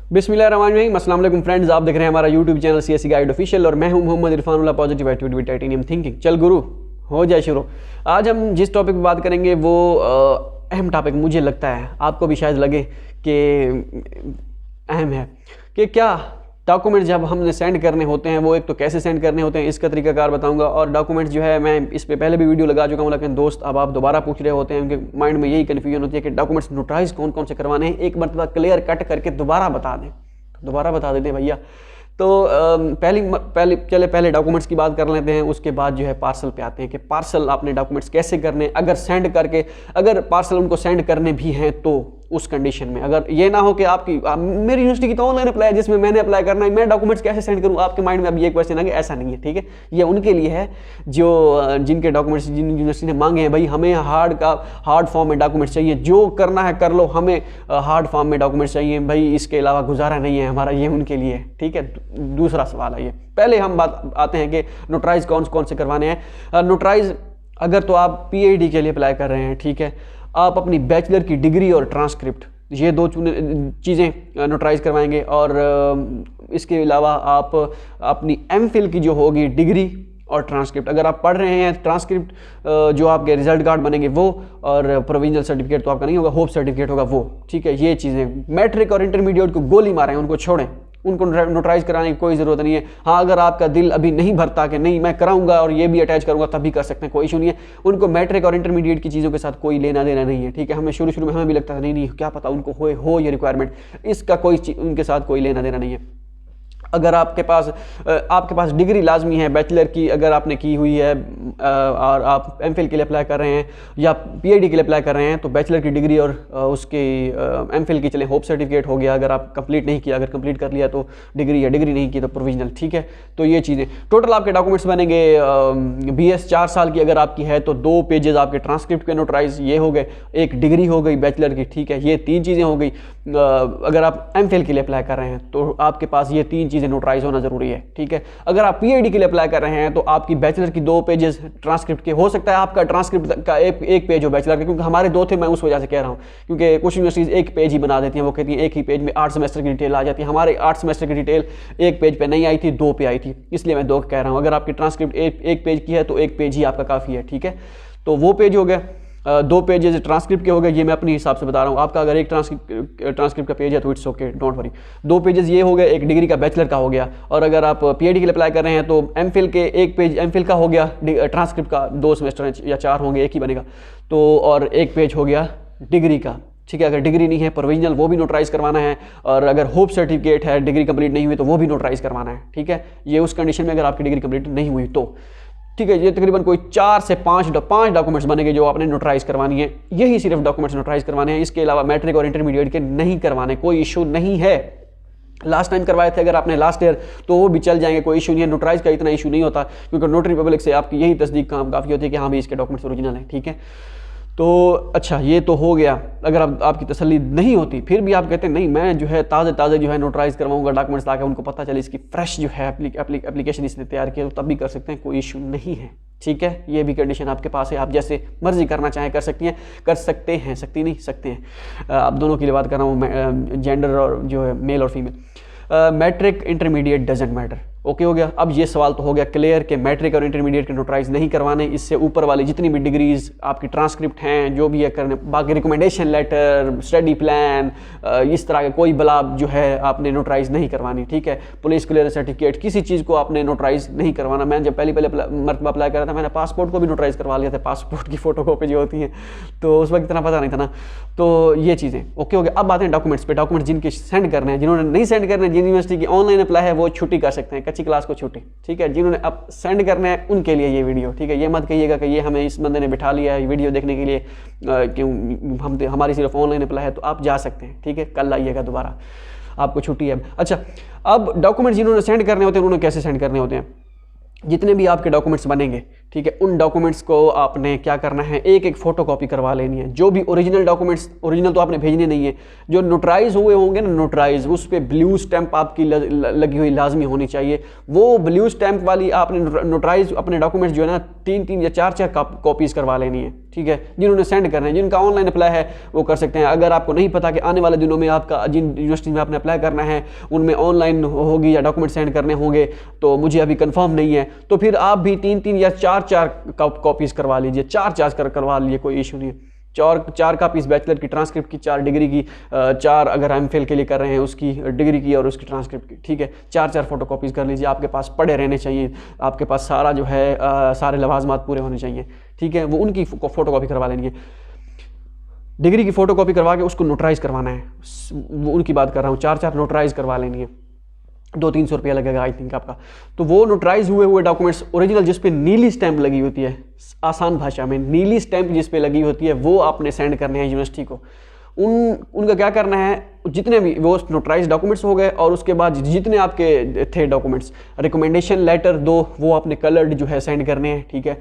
बिस्मिल्लाहिर्रहमानिर्रहीम, अस्सलाम वालेकुम फ्रेंड्स। आप देख रहे हैं हमारा YouTube channel CSE guide official और मैं हूं Mohammad Irfanullah, positive attitude with titanium thinking. चल गुरु हो जाए शुरू। आज हम जिस टॉपिक पर बात करेंगे वो अहम टॉपिक मुझे लगता है आपको भी शायद लगे कि अहम है कि क्या डॉक्यूमेंट जब हमने सेंड करने होते हैं वो एक तो कैसे सेंड करने होते हैं, इसका तरीकाकार बताऊंगा। और डॉक्यूमेंट जो है मैं इस पे पहले भी वीडियो लगा चुका हूँ, लेकिन दोस्त अब आप दोबारा पूछ रहे होते हैं, उनके माइंड में यही कन्फ्यूजन होती है कि डॉक्यूमेंट्स नोटराइज कौन कौन से करवाने हैं, एक मरतबा क्लियर कट करके दोबारा बता दें। दोबारा बता देते भैया। तो पहले डॉक्यूमेंट्स की बात कर लेते हैं, उसके बाद जो है पार्सल पे आते हैं कि पार्सल आपने डॉक्यूमेंट्स कैसे करने, अगर सेंड करके अगर पार्सल उनको सेंड करने भी हैं तो उस कंडीशन में अगर ये ना हो कि मेरी यूनिवर्सिटी की तो ऑनलाइन अप्लाई है जिसमें मैंने अप्लाई करना है, मैं डॉक्यूमेंट्स कैसे सेंड करूँ, आपके माइंड में अभी एक क्वेश्चन आ गया। ऐसा नहीं है, ठीक है। ये उनके लिए है जो जिनके डॉक्यूमेंट्स जिन यूनिवर्सिटी ने मांगे हैं, भाई हमें हार्ड फॉर्म में डॉक्यूमेंट्स चाहिए, जो करना है कर लो, हमें हार्ड फॉर्म में डॉक्यूमेंट्स चाहिए भाई, इसके अलावा गुजारा नहीं है हमारा, ये उनके लिए है, ठीक है। दूसरा सवाल है ये। पहले हम बात आते हैं कि नोटराइज कौन कौन से करवाने हैं। नोटराइज अगर तो आप PhD के लिए अप्लाई कर रहे हैं, ठीक है, आप अपनी बैचलर की डिग्री और ट्रांसक्रिप्ट ये दो चीज़ें नोटराइज करवाएंगे। और इसके अलावा आप अपनी MPhil की जो होगी डिग्री और ट्रांसक्रिप्ट, अगर आप पढ़ रहे हैं ट्रांसक्रिप्ट जो आपके रिजल्ट कार्ड बनेंगे वो, और प्रोविजनल सर्टिफिकेट तो आपका नहीं होगा, होप सर्टिफिकेट होगा वो, ठीक है। ये चीज़ें मैट्रिक और इंटरमीडिएट को गोली मारें, उनको छोड़ें, उनको नोटराइज कराने की कोई ज़रूरत नहीं है। हाँ, अगर आपका दिल अभी नहीं भरता कि नहीं मैं कराऊंगा और ये भी अटैच करूंगा तब भी कर सकते हैं, कोई इशू नहीं है। उनको मैट्रिक और इंटरमीडिएट की चीज़ों के साथ कोई लेना देना नहीं है, ठीक है। हमें शुरू में हमें भी लगता था नहीं क्या पता उनको हो ये रिक्वायरमेंट, इसका कोई उनके साथ कोई लेना देना नहीं है। अगर आपके पास डिग्री लाजमी है बैचलर की, अगर आपने की हुई है और आप MPhil के लिए अप्लाई कर रहे हैं या PhD के लिए अप्लाई कर रहे हैं, तो बैचलर की डिग्री और उसकी MPhil की चले होप सर्टिफिकेट हो गया। अगर आप कंप्लीट नहीं किया, अगर कंप्लीट कर लिया तो डिग्री, या डिग्री नहीं की तो प्रोविजनल, ठीक है। तो ये चीज़ें टोटल आपके डॉक्यूमेंट्स बनेंगे। BS 4 साल की अगर आपकी है तो 2 पेजेस आपके ट्रांसक्रिप्ट के नोटराइज ये हो गए, एक डिग्री हो गई बैचलर की, ठीक है। ये 3 चीज़ें हो गई। अगर आप MPhil के लिए अप्लाई कर रहे हैं तो आपके पास ये 3 चीज़ें नोटराइज होना जरूरी है, ठीक है। अगर आप PhD के लिए अप्लाई कर रहे हैं तो आपकी बैचलर की 2 पेजेस ट्रांसक्रिप्ट के, हो सकता है आपका ट्रांसक्रिप्ट का एक पेज हो बैचलर का, क्योंकि हमारे 2 थे, मैं उस वजह से कह रहा हूँ, क्योंकि कुछ यूनिवर्सिटीज एक पेज ही बना देती हैं, वो कहती हैं एक ही पेज में 8 सेमेस्टर की डिटेल आ जाती है। हमारे 8 सेमेस्टर की डिटेल एक पेज पे नहीं आई थी, 2 पे आई थी, इसलिए मैं 2 कह रहा हूँ। अगर आपकी ट्रांसक्रिप्ट एक पेज की है तो एक पेज ही आपका काफ़ी है, ठीक है। तो वो पेज हो गया। 2 पेजेस ट्रांसक्रिप्ट के हो गए, ये मैं अपने हिसाब से बता रहा हूँ। आपका अगर एक ट्रांसक्रिप्ट का पेज है तो it's okay, don't worry. 2 pages ये हो गए, एक डिग्री का बैचलर का हो गया। और अगर आप PhD के लिए अप्लाई कर रहे हैं तो MPhil के एक पेज MPhil का हो गया, ट्रांसक्रिप्ट का 2 सेमेस्टर या 4 होंगे, एक ही बनेगा तो, और एक पेज हो गया डिग्री का, ठीक है। अगर डिग्री नहीं है प्रोविजनल, वो भी नोटराइज करवाना है। और अगर होप सर्टिफिकेट है, डिग्री कंप्लीट नहीं हुई तो वो भी नोटराइज करवाना है, ठीक है। ये उस कंडीशन में अगर आपकी डिग्री कंप्लीट नहीं हुई तो, ठीक है। ये तकरीबन कोई 4 से 5 डॉक्यूमेंट्स बनेंगे जो आपने नोटराइज करवानी है। यही सिर्फ डॉक्यूमेंट्स नोटराइज करवाने हैं, इसके अलावा मैट्रिक और इंटरमीडिएट के नहीं करवाने, कोई इशू नहीं है। लास्ट टाइम करवाए थे अगर आपने लास्ट ईयर तो वो भी चल जाएंगे, कोई इशू नहीं है। नोटराइज का इतना इशू नहीं होता, क्योंकि नोटरी पब्लिक से आपकी यही तस्दीक काम काफ़ी होती है कि हाँ भाई इसके डॉक्यूमेंट्स ओरिजिनल हैं, ठीक है। तो अच्छा, ये तो हो गया। अगर आपकी तसल्ली नहीं होती, फिर भी आप कहते हैं नहीं मैं जो है ताज़े जो है नोटराइज करवाऊंगा डॉक्यूमेंट्स, ताकि उनको पता चले इसकी फ्रेश जो है एप्लीकेशन इसने तैयार किया, तो तब भी कर सकते हैं, कोई इशू नहीं है, ठीक है। ये भी कंडीशन आपके पास है, आप जैसे मर्जी करना चाहें कर सकती हैं, कर सकते हैं, सकती नहीं सकते हैं। आप दोनों के लिए बात कर रहा हूँ, जेंडर और जो है मेल और female. Matric intermediate doesn't matter, okay हो गया। अब ये सवाल तो हो गया क्लियर कि मैट्रिक और इंटरमीडिएट के नोटराइज नहीं करवाने, इससे ऊपर वाली जितनी भी डिग्रीज आपकी ट्रांसक्रिप्ट हैं जो भी है करने, बाकी रिकमेंडेशन लेटर, स्टडी प्लान, इस तरह के कोई बला जो है आपने नोटराइज नहीं करवानी, ठीक है। पुलिस क्लियरेंस सर्टिफिकेट, किसी चीज़ को आपने नोटराइज नहीं करवाना। मैं जब पहले मरतबा अप्लाई करा था, मैंने पासपोर्ट को भी नोटराइज करवा लिया था, पासपोर्ट की फोटोकॉपी जो होती है, तो उस वक्त इतना पता नहीं था ना। तो ये चीज़ें ओके हो गया। अब आते हैं डॉक्यूमेंट्स पे। डॉक्यूमेंट जिनके सेंड करने हैं, जिन्होंने नहीं सेंड करने, जिन यूनिवर्सिटी की ऑनलाइन अप्लाई है वो छुट्टी कर सकते हैं, कच्ची क्लास को छुट्टी, ठीक है। जिन्होंने अब सेंड करने हैं उनके लिए ये वीडियो, ठीक है। ये मत कहिएगा कि ये हमें इस बंदे ने बिठा लिया है वीडियो देखने के लिए, क्यों हमारी सिर्फ ऑनलाइन अप्लाई है, तो आप जा सकते हैं, ठीक है। कल आइएगा दोबारा, आपको छुट्टी है। अच्छा, अब डॉक्यूमेंट जिन्होंने सेंड करने होते हैं उन्होंने कैसे सेंड करने होते हैं। जितने भी आपके डॉक्यूमेंट्स बनेंगे, ठीक है, उन डॉक्यूमेंट्स को आपने क्या करना है, एक फोटोकॉपी करवा लेनी है। जो भी ओरिजिनल डॉक्यूमेंट्स, ओरिजिनल तो आपने भेजने नहीं है, जो नोटराइज हुए होंगे ना, नोटराइज, उस पर ब्लू स्टैंप आपकी लगी हुई लाजमी होनी चाहिए। वो ब्लू स्टैंप वाली आपने नोटराइज अपने डॉक्यूमेंट्स जो है ना 3-3 या 4-4 कॉपीज़ करवा लेनी है, ठीक है। जिन्होंने सेंड करना है, जिनका ऑनलाइन अप्लाई है वो कर सकते हैं। अगर आपको नहीं पता कि आने वाले दिनों में आपका जिन यूनिवर्सिटी में आपने अप्लाई करना है उनमें ऑनलाइन होगी या डॉक्यूमेंट सेंड करने होंगे, तो मुझे अभी कंफर्म नहीं है, तो फिर आप भी 3-3 या 4-4 कॉपीज़ करवा लीजिए, 4 करवा लीजिए, कोई इशू नहीं है। 4 कापीज़ बैचलर की, ट्रांसक्रिप्ट की, 4 डिग्री की, 4 अगर एमफिल के लिए कर रहे हैं उसकी डिग्री की और उसकी ट्रांसक्रिप्ट की, ठीक है। 4 फोटो कॉपीज़ कर लीजिए, आपके पास पड़े रहने चाहिए, आपके पास सारा जो है सारे लवाजमात पूरे होने चाहिए, ठीक है। वो उनकी फ़ोटो कॉपी करवा लेनी है। डिग्री की फ़ोटो कॉपी करवा के उसको नोटराइज़ करवाना है, वो उनकी बात कर रहा हूँ। 4 नोटराइज़ करवा लेनी है, 200-300 रुपया लगेगा आई थिंक आपका। तो वो नोटराइज हुए डॉक्यूमेंट्स ओरिजिनल जिस पे नीली स्टैंप लगी होती है, आसान भाषा में नीली स्टैंप जिस पे लगी होती है, वो आपने सेंड करने हैं यूनिवर्सिटी को। उनका क्या करना है, जितने भी वो नोटराइज डॉक्यूमेंट्स हो गए और उसके बाद जितने आपके थे डॉक्यूमेंट्स, रिकमेंडेशन लेटर 2 वो आपने कलर्ड जो है सेंड करने हैं, ठीक है।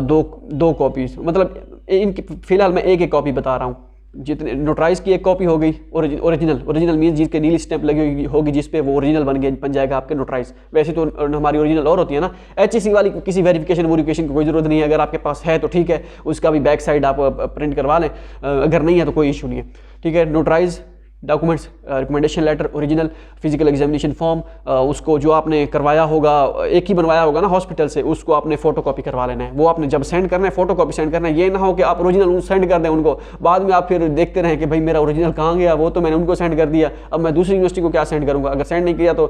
2 कॉपीज़, मतलब इनकी फ़िलहाल मैं एक कॉपी बता रहा हूँ। जितने नोटराइज की एक कॉपी हो गई, ओरिजिनल मीन्स जिसके नीली स्टैंप लगी होगी जिस पे वो ओरिजिनल बन जाएगा आपके नोटराइज। वैसे तो हमारी ओरिजिनल और होती है ना, HEC वाली किसी वेरिफिकेशन की कोई ज़रूरत नहीं है। अगर आपके पास है तो ठीक है, उसका भी बैक साइड आप प्रिंट करवा लें, अगर नहीं है तो कोई इशू नहीं है, ठीक है। Notarize documents, recommendation letter original, physical examination form, उसको जो आपने करवाया होगा, एक ही बनवाया होगा ना हॉस्पिटल से, उसको आपने फ़ोटो कॉपी करवा लेना है। वो आपने जब सेंड करना है फ़ोटो कॉपी सेंड करना है। ये ना हो कि आप ओरिजिनल सेंड कर दें उनको, बाद में आप फिर देखते रहें कि भाई मेरा ओरिजिनल कहाँ गया, वो तो मैंने उनको सेंड कर दिया, अब मैं दूसरी यूनिवर्सिटी को क्या सेंड करूँगा, अगर सेंड नहीं किया तो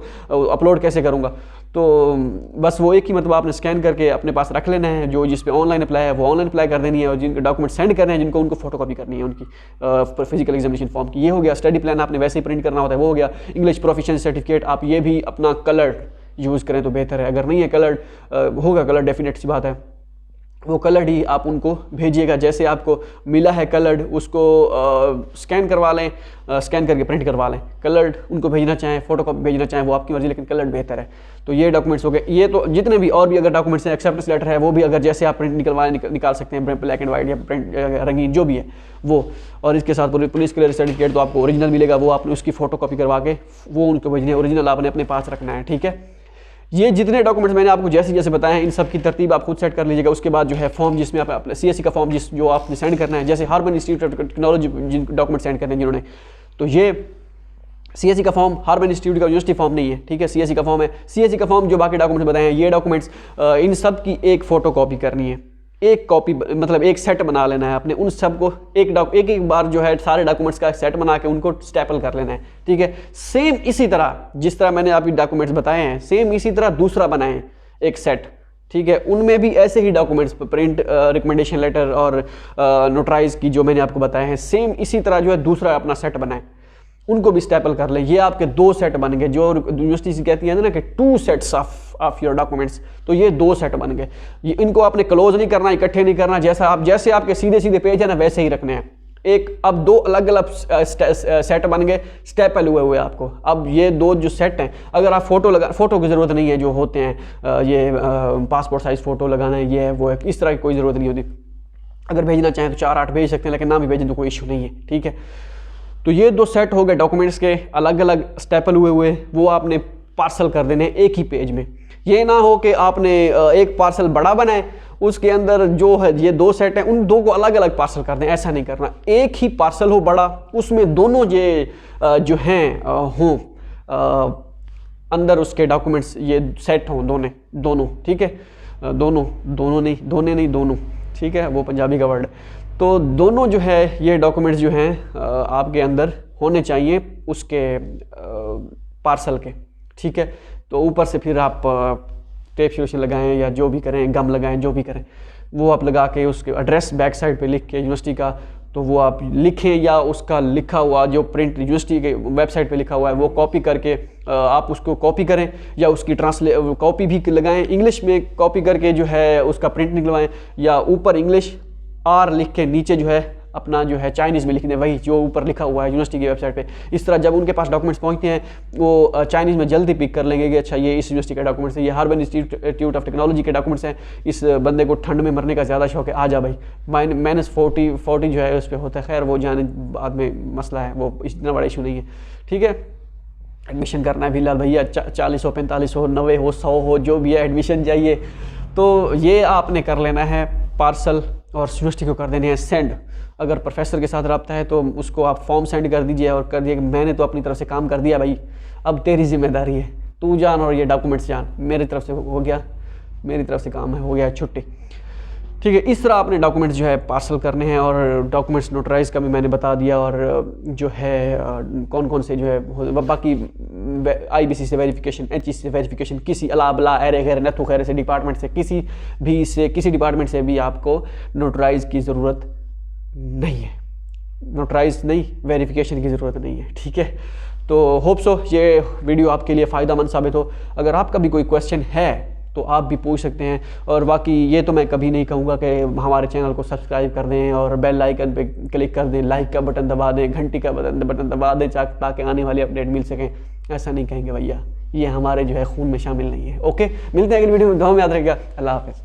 अपलोड कैसे करूँगा। तो बस वो एक ही मतलब आपने स्कैन करके अपने पास रख लेना है। जो जिस पे ऑनलाइन अप्लाई है वो ऑनलाइन अप्लाई कर देनी है, और जिनके डॉक्यूमेंट सेंड करने हैं जिनको, उनको फोटो कॉपी करनी है उनकी फिजिकल एग्जामिनेशन फॉर्म की। ये हो गया। स्टडी प्लान आपने वैसे ही प्रिंट करना होता है, वो हो गया। इंग्लिश प्रोफिशिएंसी सर्टिफिकेट आप ये भी अपना कलर्ड यूज़ करें तो बेहतर है। अगर नहीं है कलर्ड, होगा कलर्ड डेफिनेट सी बात है, वो कलर्ड ही आप उनको भेजिएगा। जैसे आपको मिला है कलर्ड, उसको स्कैन करवा लें, स्कैन करके प्रिंट करवा लें। कलर्ड उनको भेजना चाहें, फोटो कॉपी भेजना चाहें, वो आपकी मर्जी, लेकिन कलर्ड बेहतर है। तो ये डॉक्यूमेंट्स हो गए। ये तो जितने भी और भी अगर डॉक्यूमेंट्स हैं, एक्सेप्टेंस लेटर है वो भी अगर जैसे आप प्रिंट निकाल सकते हैं, ब्लैक एंड वाइट या प्रिंट रंगीन जो भी है वो। और इसके साथ पुलिस क्लियरेंस सर्टिफिकेट तो आपको ओरिजिनल मिलेगा, वो आपने उसकी फ़ोटो कॉपी करवा के वो उनको भेजनी है। ओरिजिनल आपने अपने पास रखना है, ठीक है। ये जितने डॉक्यूमेंट्स मैंने आपको जैसे जैसे बताए हैं, इन सब की तरतीब आप खुद सेट कर लीजिएगा। उसके बाद जो है फॉर्म जिसमें आप अपने CSE का फॉर्म जो आपने सेंड करना है, जैसे हार्बर इंस्टीट्यूट ऑफ टेक्नोलॉजी जिन डॉक्यूमेंट सेंड करने हैं जिन्होंने, तो ये CSE का फॉर्म, हार्बर इंस्टीट्यूट का यूनिवर्सिटी फॉर्म नहीं है, ठीक है। CSE का फॉर्म है। CSE का फॉर्म जो बाकी डॉक्यूमेंट्स बताए हैं, ये डॉक्यूमेंट्स इन सब की एक फ़ोटो कॉपी करनी है, एक कॉपी मतलब एक सेट बना लेना है अपने उन सब को। एक बार जो है सारे डॉक्यूमेंट्स का सेट बना के उनको स्टेपल कर लेना है, ठीक है। सेम इसी तरह जिस तरह मैंने अभी डॉक्यूमेंट्स बताए हैं, सेम इसी तरह दूसरा बनाएं एक सेट, ठीक है। उनमें भी ऐसे ही डॉक्यूमेंट्स, प्रिंट, रिकमेंडेशन लेटर और नोटराइज की जो मैंने आपको बताए हैं, सेम इसी तरह जो है दूसरा अपना सेट बनाएं, उनको भी स्टेपल कर लें। ये आपके 2 सेट बन गए। जो यूनिवर्सिटी से कहती है ना कि 2 सेट्स ऑफ योर डॉक्यूमेंट्स, तो ये 2 सेट बन गए। ये इनको आपने क्लोज नहीं करना, इकट्ठे नहीं करना। जैसे आपके सीधे पेज है ना, वैसे ही रखने हैं। अब 2 अलग अलग सेट बन गए, स्टेपल हुए आपको। अब ये 2 जो सेट हैं, अगर आप फोटो की ज़रूरत नहीं है, जो होते हैं ये पासपोर्ट साइज़ फ़ोटो लगाना है, ये है वो है, इस तरह की कोई ज़रूरत नहीं होती। अगर भेजना चाहें तो 4-8 भेज सकते हैं, लेकिन ना भी भेजें तो कोई इशू नहीं है, ठीक है। तो ये 2 सेट हो गए डॉक्यूमेंट्स के, अलग अलग स्टेपल हुए, वो आपने पार्सल कर देने एक ही पेज में। ये ना हो कि आपने एक पार्सल बड़ा बनाए, उसके अंदर जो है ये 2 सेट हैं, उन 2 को अलग अलग पार्सल कर दें। ऐसा नहीं करना। एक ही पार्सल हो बड़ा, उसमें दोनों जो हैं हों, अंदर उसके डॉक्यूमेंट्स ये सेट हों दोनों, ठीक है। दोनों, ठीक है, वो पंजाबी का वर्ड। तो दोनों जो है ये डॉक्यूमेंट्स जो हैं आपके अंदर होने चाहिए उसके पार्सल के, ठीक है। तो ऊपर से फिर आप टेप शेशन लगाएं या जो भी करें, गम लगाएं, जो भी करें, वो आप लगा के उसके एड्रेस बैक साइड पे लिख के यूनिवर्सिटी का, तो वो आप लिखें, या उसका लिखा हुआ जो प्रिंट यूनिवर्सिटी के वेबसाइट पे लिखा हुआ है वो कॉपी करके आप उसको कॉपी करें, या उसकी कॉपी भी लगाएं, इंग्लिश में कॉपी करके जो है उसका प्रिंट निकलवाएं, या ऊपर इंग्लिश R लिख के नीचे जो है अपना जो है चाइनीज़ में लिख दें, वही जो ऊपर लिखा हुआ है यूनिवर्सिटी की वेबसाइट पे। इस तरह जब उनके पास डॉक्यूमेंट्स पहुंचते हैं, वो चाइनीज़ में जल्दी पिक कर लेंगे कि अच्छा ये इस यूनिवर्सिटी का डॉक्यूमेंट्स है, ये हार्बर इंस्टीट्यूट ऑफ टेक्नोलॉजी के डॉक्यूमेंट्स हैं, इस बंदे को ठंड में मरने का ज़्यादा शौक है, आ जा भाई। -40 जो है उस पर होता है। खैर वो जाने बाद में मसला है, वो इतना बड़ा इशू नहीं है, ठीक है। एडमिशन करना है फिलहाल भैया, 40 हो, 45 हो, 90 हो, 100 हो, जो भी है एडमिशन चाहिए, तो ये आपने कर लेना है पार्सल और यूनिवर्सिटी को कर देने हैं सेंड। अगर प्रोफेसर के साथ रब्ता है तो उसको आप फॉर्म सेंड कर दीजिए और कर दिए कि मैंने तो अपनी तरफ से काम कर दिया भाई, अब तेरी जिम्मेदारी है, तू जान और ये डॉक्यूमेंट्स जान, मेरी तरफ से हो गया, मेरी तरफ से काम है, हो गया छुट्टी। ठीक है, इस तरह आपने डॉक्यूमेंट्स जो है पार्सल करने हैं। और डॉक्यूमेंट्स नोटराइज का भी मैंने बता दिया, और जो है कौन कौन से जो है बाकी IBC से वेरिफिकेशन, HE से वेरिफिकेशन, किसी अला बला एरे खैर नथु खैर से डिपार्टमेंट से किसी डिपार्टमेंट से भी आपको नोटराइज की ज़रूरत नहीं है, नोटराइज नहीं, वेरिफिकेशन की ज़रूरत नहीं है। ठीक है, तो होप सो ये वीडियो आपके लिए फ़ायदेमंद साबित हो। अगर आपका भी कोई क्वेश्चन है तो आप भी पूछ सकते हैं। और बाकी ये तो मैं कभी नहीं कहूँगा कि हमारे चैनल को सब्सक्राइब कर दें और बेल आइकन पे क्लिक कर दें, लाइक का बटन दबा दें, घंटी का बटन दबा दें ताकि आने वाली अपडेट मिल सकें। ऐसा नहीं कहेंगे भैया, ये हमारे जो है खून में शामिल नहीं है। ओके, मिलते हैं अगली वीडियो में, दुआ में याद रखिएगा। अल्लाह हाफ़िज़।